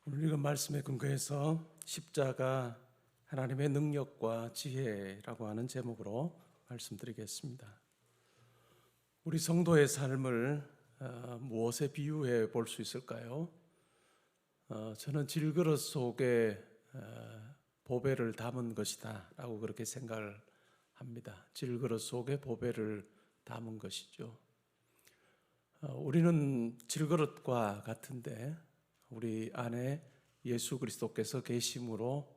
오늘 읽은 말씀에 근거해서 십자가 하나님의 능력과 지혜라고 하는 제목으로 말씀드리겠습니다. 우리 성도의 삶을 무엇에 비유해 볼 수 있을까요? 저는 질그릇 속에 보배를 담은 것이다 라고 그렇게 생각을 합니다. 질그릇 속에 보배를 담은 것이죠. 우리는 질그릇과 같은데 우리 안에 예수 그리스도께서 계심으로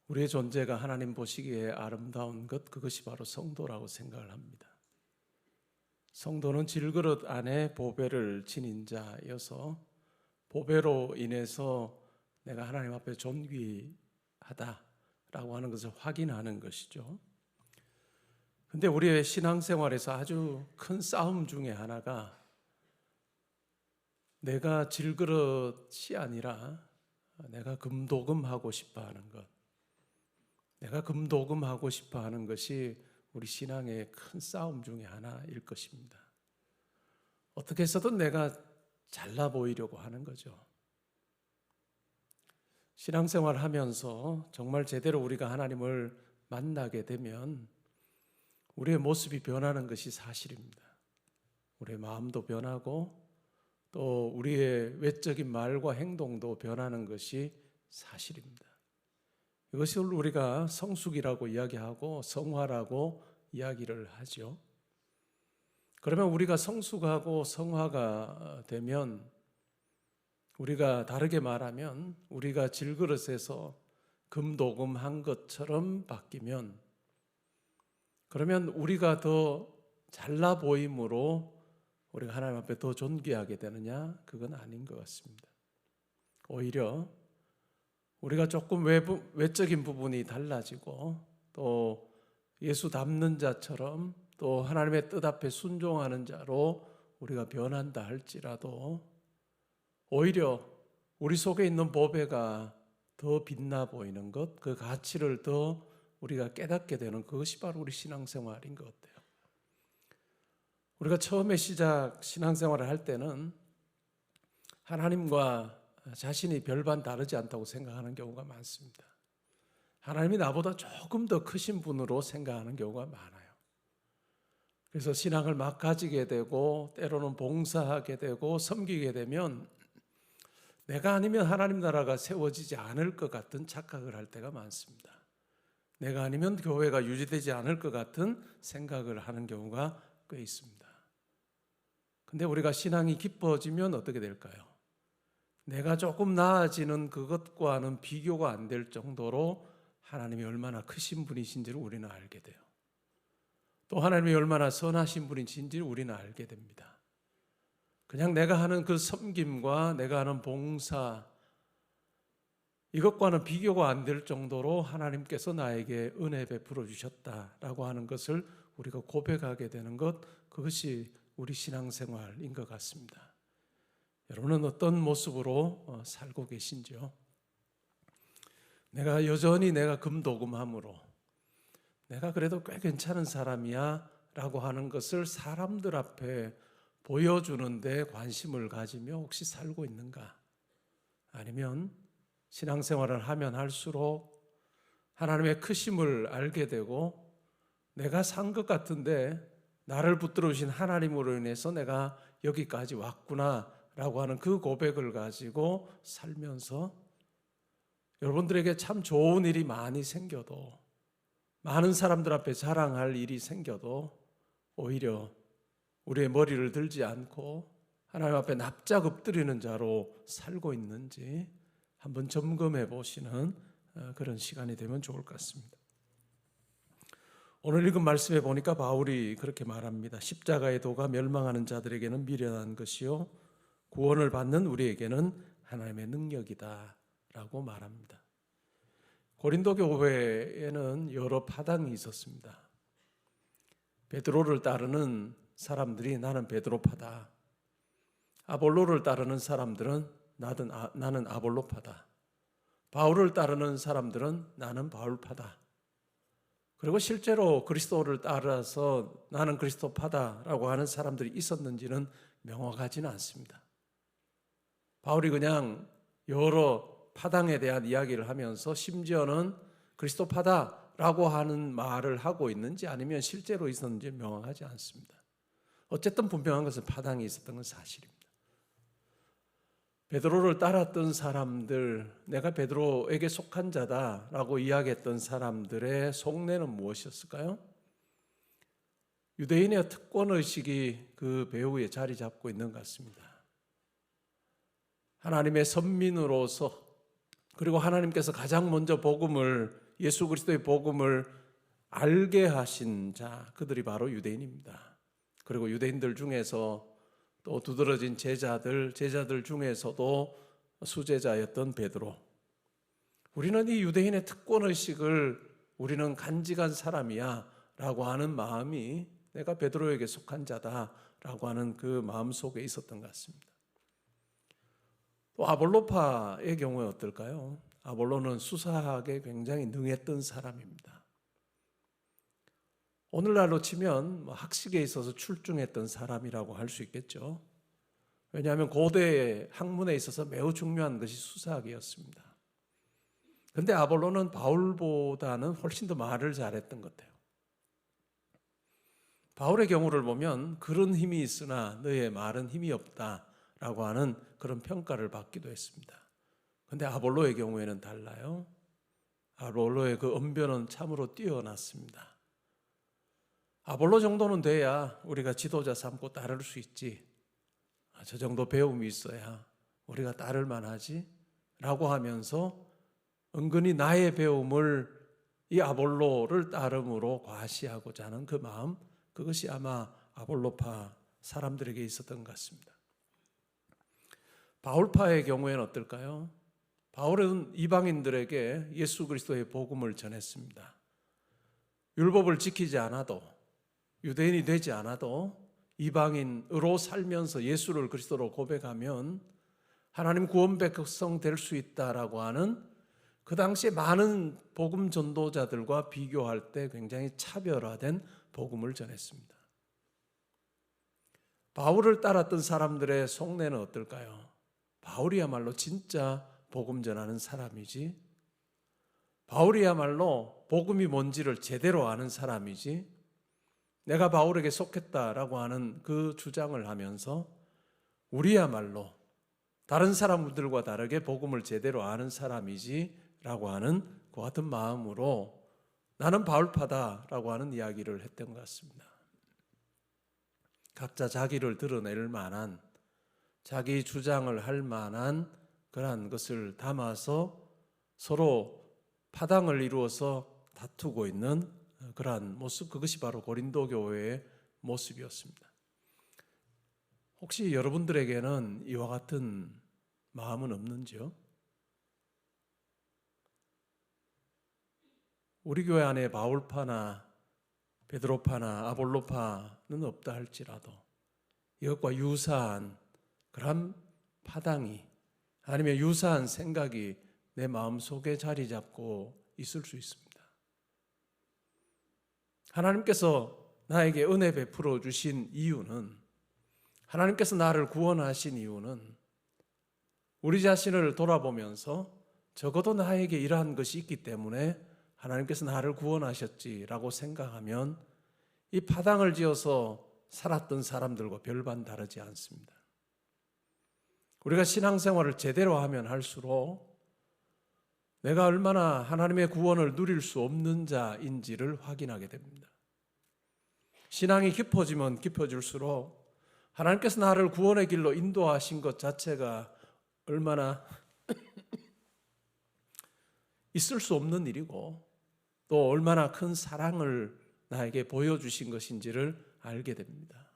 우리의 존재가 하나님 보시기에 아름다운 것, 그것이 바로 성도라고 생각을 합니다. 성도는 질그릇 안에 보배를 지닌 자여서 보배로 인해서 내가 하나님 앞에 존귀하다라고 하는 것을 확인하는 것이죠. 근데 우리의 신앙생활에서 아주 큰 싸움 중에 하나가 내가 질그릇이 아니라 내가 금도금하고 싶어 하는 것, 내가 금도금하고 싶어 하는 것이 우리 신앙의 큰 싸움 중에 하나일 것입니다. 어떻게 해서든 내가 잘나 보이려고 하는 거죠. 신앙생활 하면서 정말 제대로 우리가 하나님을 만나게 되면 우리의 모습이 변하는 것이 사실입니다. 우리의 마음도 변하고 또 우리의 외적인 말과 행동도 변하는 것이 사실입니다. 이것을 우리가 성숙이라고 이야기하고 성화라고 이야기를 하죠. 그러면 우리가 성숙하고 성화가 되면, 우리가 다르게 말하면 우리가 질그릇에서 금도금한 것처럼 바뀌면, 그러면 우리가 더 잘나 보임으로 우리가 하나님 앞에 더 존귀하게 되느냐? 그건 아닌 것 같습니다. 오히려 우리가 조금 외적인 부분이 달라지고 또 예수 닮는 자처럼 또 하나님의 뜻 앞에 순종하는 자로 우리가 변한다 할지라도 오히려 우리 속에 있는 보배가 더 빛나 보이는 것, 그 가치를 더 우리가 깨닫게 되는 그것이 바로 우리 신앙생활인 것 같아요. 우리가 처음에 신앙생활을 할 때는 하나님과 자신이 별반 다르지 않다고 생각하는 경우가 많습니다. 하나님이 나보다 조금 더 크신 분으로 생각하는 경우가 많아요. 그래서 신앙을 막 가지게 되고 때로는 봉사하게 되고 섬기게 되면 내가 아니면 하나님 나라가 세워지지 않을 것 같은 착각을 할 때가 많습니다. 내가 아니면 교회가 유지되지 않을 것 같은 생각을 하는 경우가 꽤 있습니다. 근데 우리가 신앙이 깊어지면 어떻게 될까요? 내가 조금 나아지는 그것과는 비교가 안 될 정도로 하나님이 얼마나 크신 분이신지를 우리는 알게 돼요. 또 하나님이 얼마나 선하신 분이신지를 우리는 알게 됩니다. 그냥 내가 하는 그 섬김과 내가 하는 봉사, 이것과는 비교가 안 될 정도로 하나님께서 나에게 은혜 베풀어 주셨다라고 하는 것을 우리가 고백하게 되는 것, 그것이 우리 신앙생활인 것 같습니다. 여러분은 어떤 모습으로 살고 계신지요? 내가 여전히 내가 금도금함으로 내가 그래도 꽤 괜찮은 사람이야 라고 하는 것을 사람들 앞에 보여주는데 관심을 가지며 혹시 살고 있는가? 아니면 신앙생활을 하면 할수록 하나님의 크심을 알게 되고 내가 산 것 같은데 나를 붙들어 주신 하나님으로 인해서 내가 여기까지 왔구나 라고 하는 그 고백을 가지고 살면서 여러분들에게 참 좋은 일이 많이 생겨도, 많은 사람들 앞에 자랑할 일이 생겨도 오히려 우리의 머리를 들지 않고 하나님 앞에 납작 엎드리는 자로 살고 있는지 한번 점검해 보시는 그런 시간이 되면 좋을 것 같습니다. 오늘 읽은 말씀에 보니까 바울이 그렇게 말합니다. 십자가의 도가 멸망하는 자들에게는 미련한 것이요 구원을 받는 우리에게는 하나님의 능력이다 라고 말합니다. 고린도 교회에는 여러 파당이 있었습니다. 베드로를 따르는 사람들이 나는 베드로파다, 아볼로를 따르는 사람들은 나는 아볼로파다, 바울을 따르는 사람들은 나는 바울파다. 그리고 실제로 그리스도를 따라서 나는 그리스도파다라고 하는 사람들이 있었는지는 명확하지는 않습니다. 바울이 그냥 여러 파당에 대한 이야기를 하면서 심지어는 그리스도파다라고 하는 말을 하고 있는지 아니면 실제로 있었는지 명확하지 않습니다. 어쨌든 분명한 것은 파당이 있었던 건 사실입니다. 베드로를 따랐던 사람들, 내가 베드로에게 속한 자다라고 이야기했던 사람들의 속내는 무엇이었을까요? 유대인의 특권의식이 그 배후에 자리 잡고 있는 것 같습니다. 하나님의 선민으로서, 그리고 하나님께서 가장 먼저 예수 그리스도의 복음을 알게 하신 자, 그들이 바로 유대인입니다. 그리고 유대인들 중에서 또 두드러진 제자들 중에서도 수제자였던 베드로. 우리는 이 유대인의 특권의식을 우리는 간직한 사람이야 라고 하는 마음이 내가 베드로에게 속한 자다라고 하는 그 마음 속에 있었던 것 같습니다. 또 아볼로파의 경우에 어떨까요? 아볼로는 수사학에 굉장히 능했던 사람입니다. 오늘날로 치면 학식에 있어서 출중했던 사람이라고 할 수 있겠죠. 왜냐하면 고대 학문에 있어서 매우 중요한 것이 수사학이었습니다. 그런데 아볼로는 바울보다는 훨씬 더 말을 잘했던 것 같아요. 바울의 경우를 보면 그런 힘이 있으나 너의 말은 힘이 없다라고 하는 그런 평가를 받기도 했습니다. 그런데 아볼로의 경우에는 달라요. 아볼로의 그 언변은 참으로 뛰어났습니다. 아볼로 정도는 돼야 우리가 지도자 삼고 따를 수 있지. 저 정도 배움이 있어야 우리가 따를 만하지 라고 하면서 은근히 나의 배움을 이 아볼로를 따름으로 과시하고자 하는 그 마음, 그것이 아마 아볼로파 사람들에게 있었던 것 같습니다. 바울파의 경우에는 어떨까요? 바울은 이방인들에게 예수 그리스도의 복음을 전했습니다. 율법을 지키지 않아도, 유대인이 되지 않아도 이방인으로 살면서 예수를 그리스도로 고백하면 하나님 구원 백성 될 수 있다라고 하는 그 당시에 많은 복음 전도자들과 비교할 때 굉장히 차별화된 복음을 전했습니다. 바울을 따랐던 사람들의 속내는 어떨까요? 바울이야말로 진짜 복음 전하는 사람이지, 바울이야말로 복음이 뭔지를 제대로 아는 사람이지, 내가 바울에게 속했다라고 하는 그 주장을 하면서 우리야말로 다른 사람들과 다르게 복음을 제대로 아는 사람이지 라고 하는 그 같은 마음으로 나는 바울파다라고 하는 이야기를 했던 것 같습니다. 각자 자기를 드러낼 만한, 자기 주장을 할 만한 그러한 것을 담아서 서로 파당을 이루어서 다투고 있는 그러한 모습, 그것이 바로 고린도 교회의 모습이었습니다. 혹시 여러분들에게는 이와 같은 마음은 없는지요? 우리 교회 안에 바울파나 베드로파나 아볼로파는 없다 할지라도 이것과 유사한 그런 파당이, 아니면 유사한 생각이 내 마음속에 자리 잡고 있을 수 있습니다. 하나님께서 나에게 은혜 베풀어 주신 이유는, 하나님께서 나를 구원하신 이유는 우리 자신을 돌아보면서 적어도 나에게 이러한 것이 있기 때문에 하나님께서 나를 구원하셨지라고 생각하면 이 파당을 지어서 살았던 사람들과 별반 다르지 않습니다. 우리가 신앙생활을 제대로 하면 할수록 내가 얼마나 하나님의 구원을 누릴 수 없는 자인지를 확인하게 됩니다. 신앙이 깊어지면 깊어질수록 하나님께서 나를 구원의 길로 인도하신 것 자체가 얼마나 있을 수 없는 일이고, 또 얼마나 큰 사랑을 나에게 보여주신 것인지를 알게 됩니다.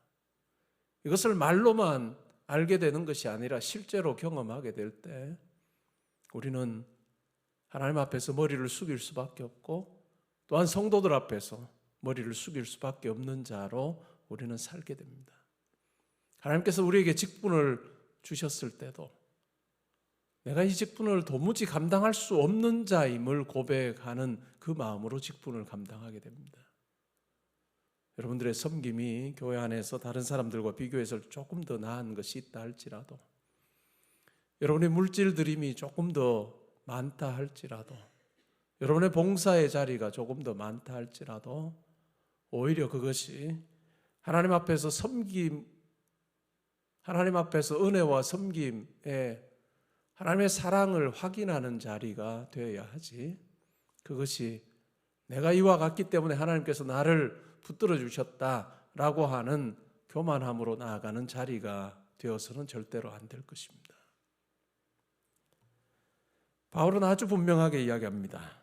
이것을 말로만 알게 되는 것이 아니라 실제로 경험하게 될 때 우리는 하나님 앞에서 머리를 숙일 수밖에 없고, 또한 성도들 앞에서 머리를 숙일 수밖에 없는 자로 우리는 살게 됩니다. 하나님께서 우리에게 직분을 주셨을 때도 내가 이 직분을 도무지 감당할 수 없는 자임을 고백하는 그 마음으로 직분을 감당하게 됩니다. 여러분들의 섬김이 교회 안에서 다른 사람들과 비교해서 조금 더 나은 것이 있다 할지라도 여러분의 물질 드림이 조금 더 많다 할지라도, 여러분의 봉사의 자리가 조금 더 많다 할지라도 오히려 그것이 하나님 앞에서 섬김, 하나님 앞에서 은혜와 섬김에 하나님의 사랑을 확인하는 자리가 되어야 하지, 그것이 내가 이와 같기 때문에 하나님께서 나를 붙들어 주셨다라고 하는 교만함으로 나아가는 자리가 되어서는 절대로 안 될 것입니다. 바울은 아주 분명하게 이야기합니다.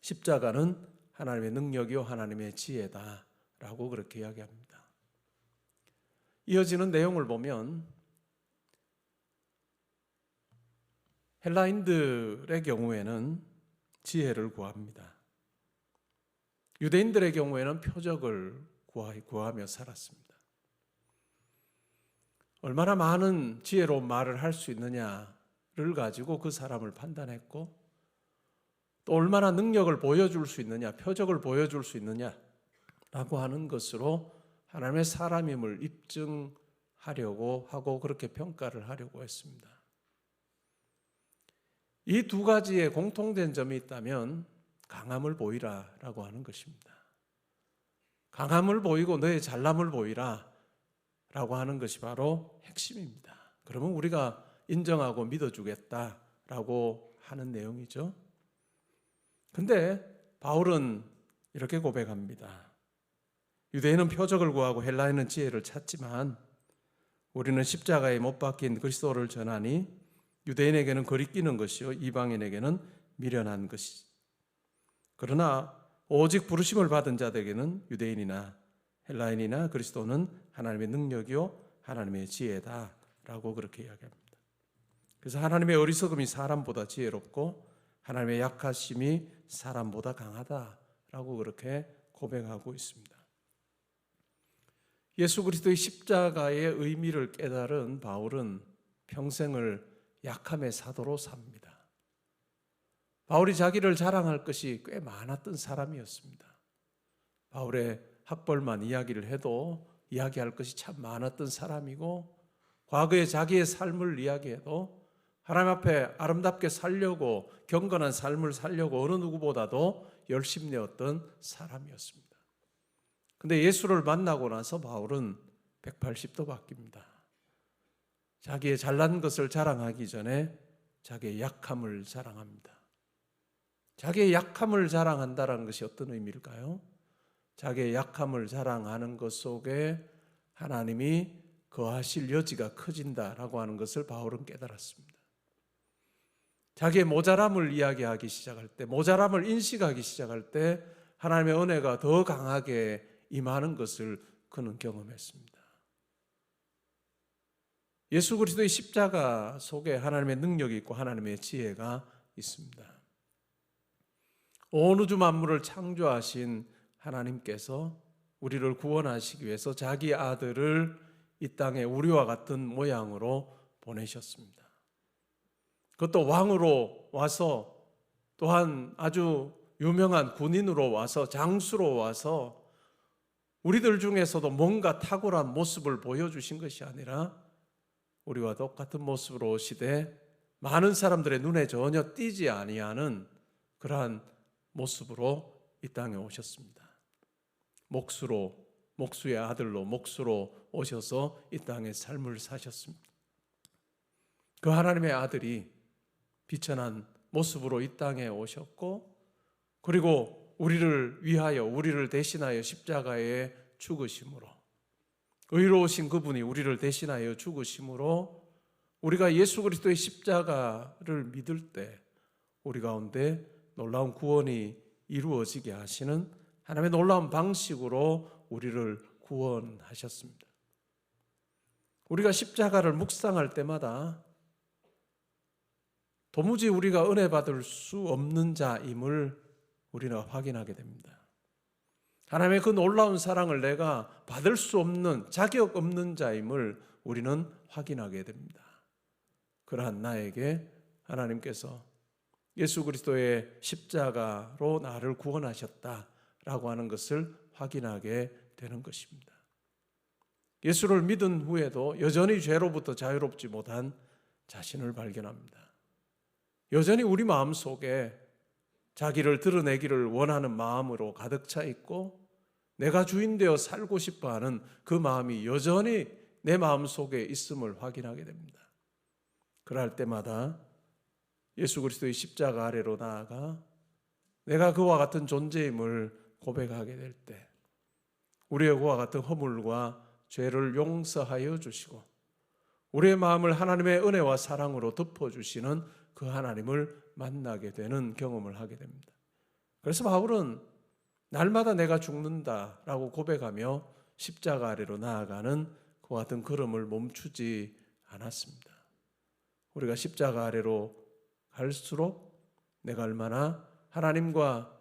십자가는 하나님의 능력이요 하나님의 지혜다 라고 그렇게 이야기합니다. 이어지는 내용을 보면 헬라인들의 경우에는 지혜를 구합니다. 유대인들의 경우에는 표적을 구하며 살았습니다. 얼마나 많은 지혜로운 말을 할 수 있느냐를 가지고 그 사람을 판단했고, 또 얼마나 능력을 보여줄 수 있느냐, 표적을 보여줄 수 있느냐라고 하는 것으로 하나님의 사람임을 입증하려고 하고 그렇게 평가를 하려고 했습니다. 이 두 가지의 공통된 점이 있다면 강함을 보이라라고 하는 것입니다. 강함을 보이고 너의 잘남을 보이라 라고 하는 것이 바로 핵심입니다. 그러면 우리가 인정하고 믿어주겠다라고 하는 내용이죠. 근데 바울은 이렇게 고백합니다. 유대인은 표적을 구하고 헬라인은 지혜를 찾지만 우리는 십자가에 못 박힌 그리스도를 전하니 유대인에게는 거리끼는 것이요 이방인에게는 미련한 것이지. 그러나 오직 부르심을 받은 자들에게는 유대인이나 헬라인이나 그리스도는 하나님의 능력이요 하나님의 지혜다라고 그렇게 이야기합니다. 그래서 하나님의 어리석음이 사람보다 지혜롭고 하나님의 약하심이 사람보다 강하다라고 그렇게 고백하고 있습니다. 예수 그리스도의 십자가의 의미를 깨달은 바울은 평생을 약함의 사도로 삽니다. 바울이 자기를 자랑할 것이 꽤 많았던 사람이었습니다. 바울의 학벌만 이야기를 해도 이야기할 것이 참 많았던 사람이고, 과거의 자기의 삶을 이야기해도 하나님 앞에 아름답게 살려고, 경건한 삶을 살려고 어느 누구보다도 열심내었던 사람이었습니다. 근데 예수를 만나고 나서 바울은 180도 바뀝니다. 자기의 잘난 것을 자랑하기 전에 자기의 약함을 자랑합니다. 자기의 약함을 자랑한다는 것이 어떤 의미일까요? 자기의 약함을 자랑하는 것 속에 하나님이 거하실 여지가 커진다라고 하는 것을 바울은 깨달았습니다. 자기의 모자람을 이야기하기 시작할 때, 모자람을 인식하기 시작할 때 하나님의 은혜가 더 강하게 임하는 것을 그는 경험했습니다. 예수 그리스도의 십자가 속에 하나님의 능력이 있고 하나님의 지혜가 있습니다. 온 우주 만물을 창조하신 하나님께서 우리를 구원하시기 위해서 자기 아들을 이 땅에 우리와 같은 모양으로 보내셨습니다. 그것도 왕으로 와서, 또한 아주 유명한 군인으로 와서, 장수로 와서 우리들 중에서도 뭔가 탁월한 모습을 보여주신 것이 아니라 우리와 똑같은 모습으로 오시되 많은 사람들의 눈에 전혀 띄지 아니하는 그러한 모습으로 이 땅에 오셨습니다. 목수의 아들로 목수로 오셔서 이 땅에 삶을 사셨습니다. 그 하나님의 아들이 비천한 모습으로 이 땅에 오셨고, 그리고 우리를 위하여, 우리를 대신하여 십자가에 죽으심으로, 의로우신 그분이 우리를 대신하여 죽으심으로 우리가 예수 그리스도의 십자가를 믿을 때 우리 가운데 놀라운 구원이 이루어지게 하시는 하나님의 놀라운 방식으로 우리를 구원하셨습니다. 우리가 십자가를 묵상할 때마다 도무지 우리가 은혜 받을 수 없는 자임을 우리는 확인하게 됩니다. 하나님의 그 놀라운 사랑을 내가 받을 수 없는, 자격 없는 자임을 우리는 확인하게 됩니다. 그러한 나에게 하나님께서 예수 그리스도의 십자가로 나를 구원하셨다라고 하는 것을 확인하게 되는 것입니다. 예수를 믿은 후에도 여전히 죄로부터 자유롭지 못한 자신을 발견합니다. 여전히 우리 마음속에 자기를 드러내기를 원하는 마음으로 가득 차 있고 내가 주인 되어 살고 싶어하는 그 마음이 여전히 내 마음속에 있음을 확인하게 됩니다. 그럴 때마다 예수 그리스도의 십자가 아래로 나아가 내가 그와 같은 존재임을 고백하게 될 때 우리의 그와 같은 허물과 죄를 용서하여 주시고 우리의 마음을 하나님의 은혜와 사랑으로 덮어주시는 그 하나님을 만나게 되는 경험을 하게 됩니다. 그래서 바울은 날마다 내가 죽는다라고 고백하며 십자가 아래로 나아가는 그와 같은 걸음을 멈추지 않았습니다. 우리가 십자가 아래로 갈수록 내가 얼마나 하나님과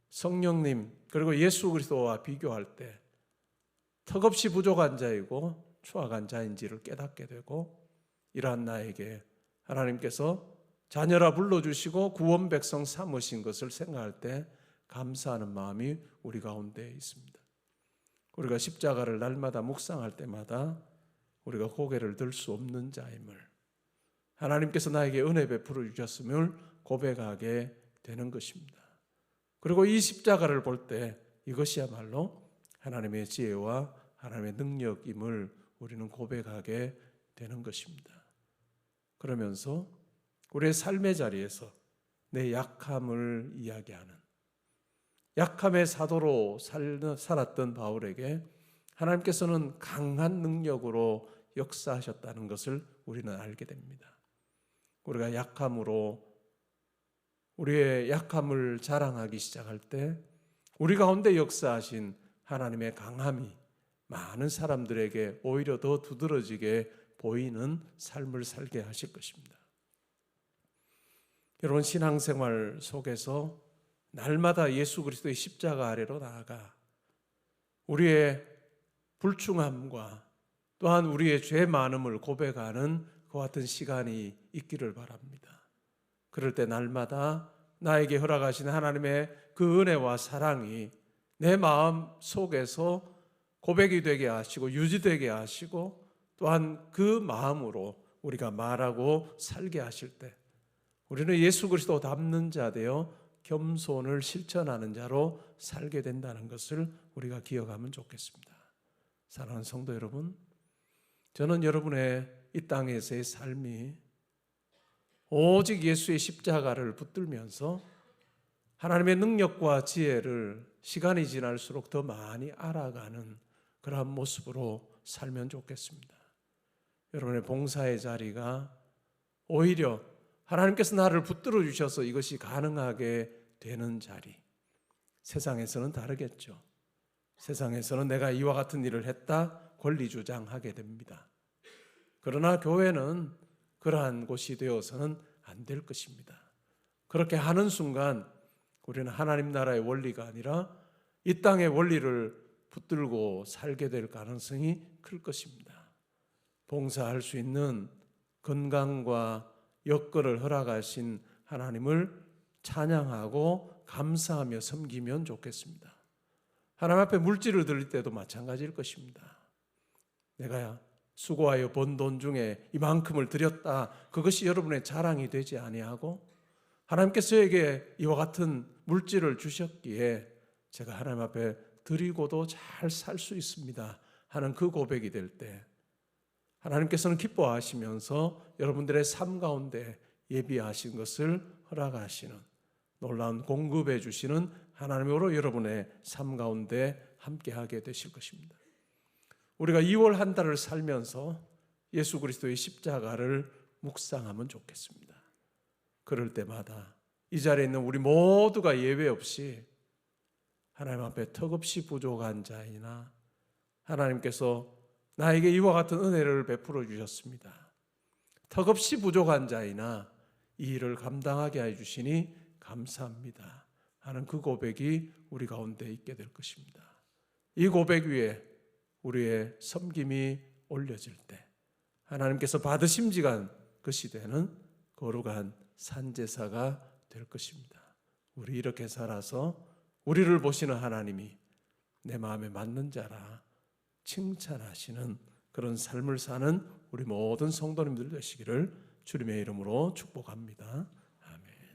성령님 그리고 예수 그리스도와 비교할 때 턱없이 부족한 자이고 추악한 자인지를 깨닫게 되고 이러한 나에게 하나님께서 자녀라 불러주시고 구원 백성 삼으신 것을 생각할 때 감사하는 마음이 우리 가운데 있습니다. 우리가 십자가를 날마다 묵상할 때마다 우리가 고개를 들 수 없는 자임을 하나님께서 나에게 은혜 베풀어 주셨음을 고백하게 되는 것입니다. 그리고 이 십자가를 볼 때 이것이야말로 하나님의 지혜와 하나님의 능력임을 우리는 고백하게 되는 것입니다. 그러면서 우리의 삶의 자리에서 내 약함을 이야기하는 약함의 사도로 살았던 바울에게 하나님께서는 강한 능력으로 역사하셨다는 것을 우리는 알게 됩니다. 우리가 약함으로 우리의 약함을 자랑하기 시작할 때 우리 가운데 역사하신 하나님의 강함이 많은 사람들에게 오히려 더 두드러지게 보이는 삶을 살게 하실 것입니다. 여러분 신앙생활 속에서 날마다 예수 그리스도의 십자가 아래로 나아가 우리의 불충함과 또한 우리의 죄 많음을 고백하는 그와 같은 시간이 있기를 바랍니다. 그럴 때 날마다 나에게 허락하신 하나님의 그 은혜와 사랑이 내 마음 속에서 고백이 되게 하시고 유지되게 하시고 또한 그 마음으로 우리가 말하고 살게 하실 때 우리는 예수 그리스도 닮는 자 되어 겸손을 실천하는 자로 살게 된다는 것을 우리가 기억하면 좋겠습니다. 사랑하는 성도 여러분, 저는 여러분의 이 땅에서의 삶이 오직 예수의 십자가를 붙들면서 하나님의 능력과 지혜를 시간이 지날수록 더 많이 알아가는 그러한 모습으로 살면 좋겠습니다. 여러분의 봉사의 자리가 오히려 하나님께서 나를 붙들어 주셔서 이것이 가능하게 되는 자리. 세상에서는 다르겠죠. 세상에서는 내가 이와 같은 일을 했다 권리 주장하게 됩니다. 그러나 교회는 그러한 곳이 되어서는 안 될 것입니다. 그렇게 하는 순간 우리는 하나님 나라의 원리가 아니라 이 땅의 원리를 붙들고 살게 될 가능성이 클 것입니다. 봉사할 수 있는 건강과 여건을 허락하신 하나님을 찬양하고 감사하며 섬기면 좋겠습니다. 하나님 앞에 물질을 드릴 때도 마찬가지일 것입니다. 내가 수고하여 번 돈 중에 이만큼을 드렸다. 그것이 여러분의 자랑이 되지 아니하고 하나님께서 저에게 이와 같은 물질을 주셨기에 제가 하나님 앞에 드리고도 잘 살 수 있습니다 하는 그 고백이 될 때 하나님께서는 기뻐하시면서 여러분들의 삶 가운데 예비하신 것을 허락하시는 놀라운 공급해 주시는 하나님으로 여러분의 삶 가운데 함께하게 되실 것입니다. 우리가 2월 한 달을 살면서 예수 그리스도의 십자가를 묵상하면 좋겠습니다. 그럴 때마다 이 자리에 있는 우리 모두가 예외 없이 하나님 앞에 턱없이 부족한 자이나 하나님께서 나에게 이와 같은 은혜를 베풀어 주셨습니다. 턱없이 부족한 자이나 이 일을 감당하게 해주시니 감사합니다 하는 그 고백이 우리 가운데 있게 될 것입니다. 이 고백 위에 우리의 섬김이 올려질 때 하나님께서 받으심직한 것이 되는 거룩한 산제사가 될 것입니다. 우리 이렇게 살아서 우리를 보시는 하나님이 내 마음에 맞는 자라 칭찬하시는 그런 삶을 사는 우리 모든 성도님들 되시기를 주님의 이름으로 축복합니다.